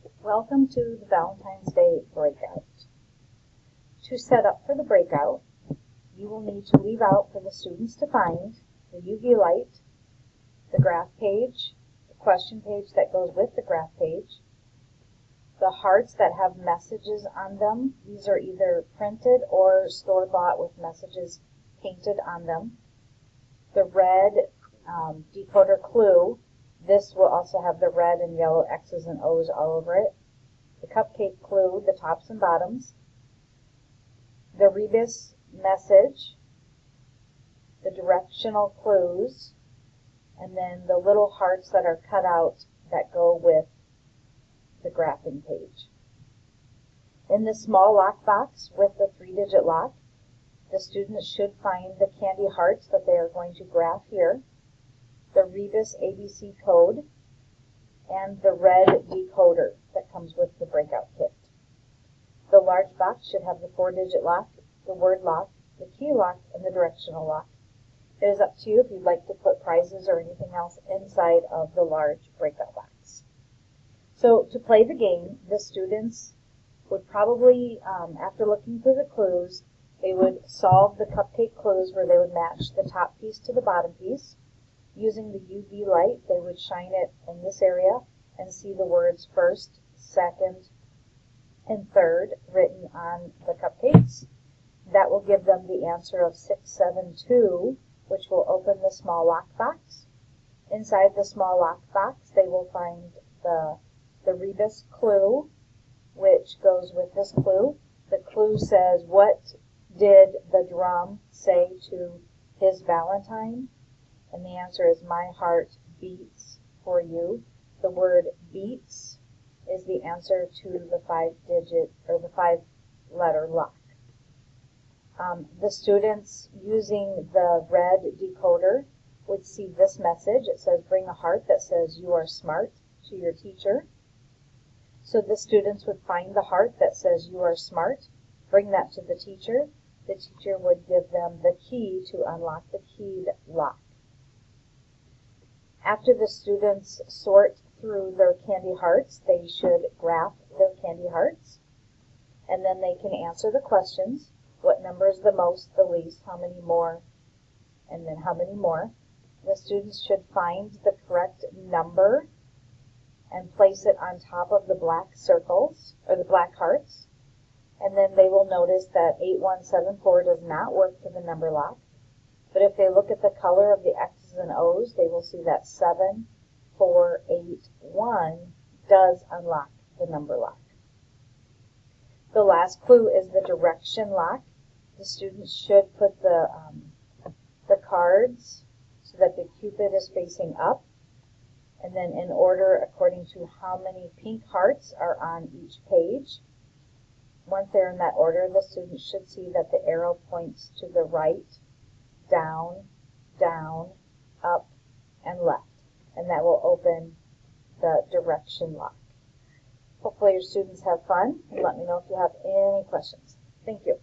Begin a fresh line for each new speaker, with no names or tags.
Welcome to the Valentine's Day breakout. To set up for the breakout, you will need to leave out for the students to find the UV light, the graph page, the question page that goes with the graph page, the hearts that have messages on them. These are either printed or store-bought with messages painted on them. The red decoder clue. This will also have the red and yellow X's and O's all over it. The cupcake clue, the tops and bottoms. The rebus message. The directional clues. And then the little hearts that are cut out that go with the graphing page. In the small lock box with the 3-digit lock, the students should find the candy hearts that they are going to graph here, the rebus ABC code, and the red decoder that comes with the breakout kit. The large box should have the 4-digit lock, the word lock, the key lock, and the directional lock. It is up to you if you'd like to put prizes or anything else inside of the large breakout box. So to play the game, the students would probably, after looking through the clues, they would solve the cupcake clues where they would match the top piece to the bottom piece. Using the UV light, they would shine it in this area and see the words first, second, and third written on the cupcakes. That will give them the answer of 672, which will open the small lock box. Inside the small lock box, they will find the rebus clue, which goes with this clue. The clue says, what did the drum say to his Valentine? And the answer is, my heart beats for you. The word beats is the answer to the 5-digit or the 5-letter lock. The students using the red decoder would see this message. It says, bring a heart that says you are smart to your teacher. So the students would find the heart that says you are smart, bring that to the teacher. The teacher would give them the key to unlock the keyed lock. After the students sort through their candy hearts, they should graph their candy hearts, and then they can answer the questions. What number is the most, the least, how many more, and then how many more. The students should find the correct number and place it on top of the black circles, or the black hearts, and then they will notice that 8174 does not work for the number lock. But if they look at the color of the X's and O's, they will see that 7481 does unlock the number lock. The last clue is the direction lock. The students should put the cards so that the cupid is facing up, and then in order according to how many pink hearts are on each page. Once they're in that order, the students should see that the arrow points to the right, down, down, up, and left. And that will open the direction lock. Hopefully your students have fun, and let me know if you have any questions. Thank you.